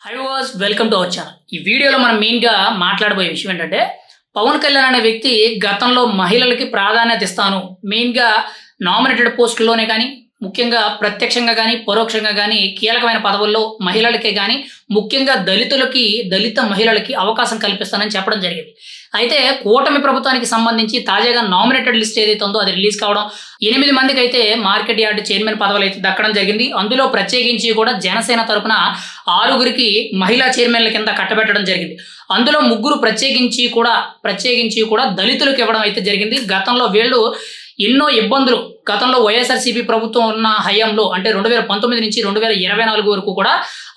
High was welcome to our channel. ఈ వీడియోలో మనం మెయిన్‌గా మాట్లాడబోయే విషయం ఏంటంటే, పవన్ కళ్యాణ్ అనే వ్యక్తి గతంలో మహిళలకి ప్రాధాన్యత ఇస్తాను. మెయిన్‌గా నామినేటెడ్ పోస్టుల్లోనే కానీ, ముఖ్యంగా ప్రత్యక్షంగా గానీ, పరోక్షంగా గానీ కీలకమైన పదవుల్లో మహిళలకే గానీ, ముఖ్యంగా దళిత మహిళలకి అవకాశం కల్పిస్తానని చెప్పడం జరిగింది. అయితే కూటమి ప్రభుత్వానికి సంబంధించి తాజాగా నామినేటెడ్ లిస్ట్ ఏదైతే ఉందో అది రిలీజ్ కావడం, 8 మందికైతే మార్కెట్ యార్డ్ చైర్మన్ పదవులైతే దక్కడం జరిగింది. అందులో ప్రత్యేకించి కూడా జనసేన తరపున 6గురికి మహిళా చైర్మన్‌ల కింద కట్టబెట్టడం జరిగింది. అందులో ముగ్గురు ప్రత్యేకించి కూడా దళితులకు ఇవ్వడం అయితే జరిగింది. గతంలో వీళ్ళు ఎన్నో ఇబ్బందులు గతంలో వైఎస్ఆర్‌సీపీ ప్రభుత్వం ఉన్న హయాంలో అంటే 2019 నుంచి 2024 వరకు కూడా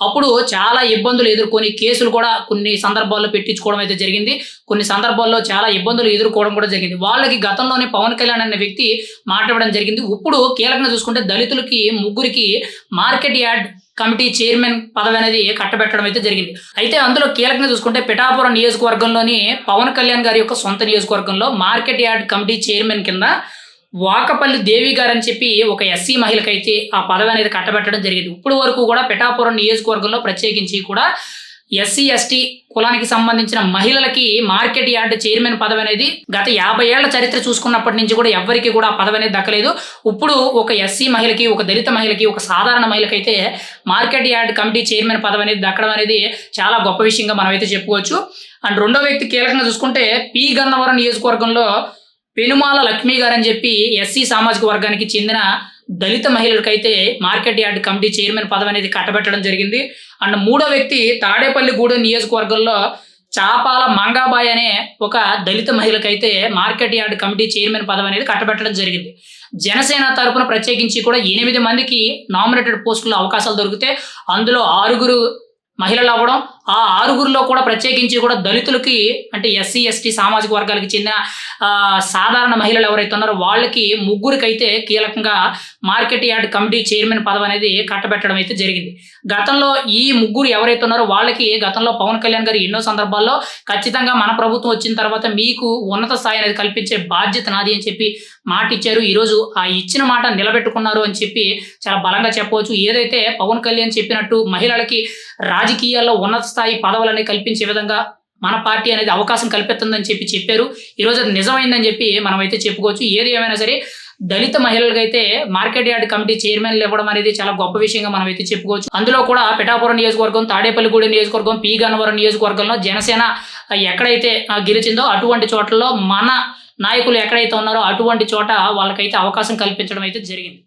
అప్పుడు చాలా ఇబ్బందులు ఎదుర్కొని కేసులు కూడా కొన్ని సందర్భాల్లో పెట్టించుకోవడం అయితే జరిగింది. కొన్ని సందర్భాల్లో చాలా ఇబ్బందులు ఎదుర్కోవడం కూడా జరిగింది. వాళ్ళకి గతంలోనే పవన్ కళ్యాణ్ అనే వ్యక్తి మాట ఇవ్వడం జరిగింది. ఇప్పుడు కీలకంగా చూసుకుంటే దళితులకి ముగ్గురికి మార్కెట్ యార్డ్ కమిటీ చైర్మన్ పదవి అనేది కట్టబెట్టడం అయితే జరిగింది. అయితే అందులో కీలకంగా చూసుకుంటే పిఠాపురం నియోజకవర్గంలోని పవన్ కళ్యాణ్ గారి యొక్క సొంత నియోజకవర్గంలో మార్కెట్ యార్డ్ కమిటీ చైర్మన్ కింద వాకపల్లి దేవి గారని చెప్పి ఒక ఎస్సీ మహిళకైతే ఆ పదవి అనేది కట్టబెట్టడం జరిగింది. ఇప్పుడు వరకు కూడా పిఠాపురం నియోజకవర్గంలో ప్రత్యేకించి కూడా ఎస్సీ, ఎస్టీ కులానికి సంబంధించిన మహిళలకి మార్కెట్ యార్డ్ చైర్మన్ పదవి అనేది గత 50 ఏళ్ల చరిత్ర చూసుకున్నప్పటి నుంచి కూడా ఎవ్వరికి కూడా ఆ పదవి అనేది దక్కలేదు. ఇప్పుడు ఒక ఎస్సీ మహిళకి, ఒక దళిత మహిళకి, ఒక సాధారణ మహిళకైతే మార్కెట్ యార్డ్ కమిటీ చైర్మన్ పదవి అనేది దక్కడం అనేది చాలా గొప్ప విషయంగా మనం అయితే చెప్పుకోవచ్చు. అండ్ రెండో వ్యక్తి కీలకంగా చూసుకుంటే పి గన్నవరం నియోజకవర్గంలో పెనుమాల లక్ష్మి గారని చెప్పి ఎస్సీ సామాజిక వర్గానికి చెందిన దళిత మహిళలకైతే మార్కెట్ యార్డ్ కమిటీ చైర్మన్ పదవి అనేది కట్టబెట్టడం జరిగింది. అండ్ మూడో వ్యక్తి తాడేపల్లిగూడెం నియోజకవర్గంలో చాపాల మంగాబాయ్ అనే ఒక దళిత మహిళకైతే మార్కెట్ యార్డ్ కమిటీ చైర్మన్ పదవి అనేది కట్టబెట్టడం జరిగింది. జనసేన తరపున ప్రత్యేకించి కూడా 8 మందికి నామినేటెడ్ పోస్టుల్లో అవకాశాలు దొరికితే అందులో 6గురు మహిళలు అవ్వడం, ఆ 6గురిలో కూడా ప్రత్యేకించి కూడా దళితులకి అంటే ఎస్సీ, ఎస్టీ సామాజిక వర్గాలకు చెందిన సాధారణ మహిళలు ఎవరైతే ఉన్నారో వాళ్ళకి ముగ్గురికైతే కీలకంగా మార్కెట్ యార్డ్ కమిటీ చైర్మన్ పదవి అనేది కట్టబెట్టడం అయితే జరిగింది. గతంలో ఈ ముగ్గురు ఎవరైతే ఉన్నారో వాళ్ళకి గతంలో పవన్ కళ్యాణ్ గారు ఎన్నో సందర్భాల్లో ఖచ్చితంగా మన ప్రభుత్వం వచ్చిన తర్వాత మీకు ఉన్నత స్థాయి అనేది కల్పించే బాధ్యత నాది అని చెప్పి మాట ఇచ్చారు. ఈరోజు ఆ ఇచ్చిన మాట నిలబెట్టుకున్నారు అని చెప్పి చాలా బలంగా చెప్పవచ్చు. ఏదైతే పవన్ కళ్యాణ్ చెప్పినట్టు మహిళలకి రాజకీయాల్లో ఉన్నత స్థాయి పదవులని కల్పించే విధంగా మన పార్టీ అనేది అవకాశం కల్పిస్తుందని చెప్పారు. ఈరోజు అది నిజమైందని చెప్పి మనం అయితే చెప్పుకోవచ్చు. ఏది ఏమైనా సరే దళిత మహిళలకైతే మార్కెట్ యార్డ్ కమిటీ చైర్మన్లు ఇవ్వడం అనేది చాలా గొప్ప విషయంగా మనం అయితే చెప్పుకోవచ్చు. అందులో కూడా పిఠాపురం నియోజకవర్గం, తాడేపల్లిగూడెం నియోజకవర్గం, పి గన్నవరం నియోజకవర్గంలో జనసేన ఎక్కడైతే గెలిచిందో అటువంటి చోట్లలో మన నాయకులు ఎక్కడైతే ఉన్నారో అటువంటి చోట వాళ్ళకైతే అవకాశం కల్పించడం అయితే జరిగింది.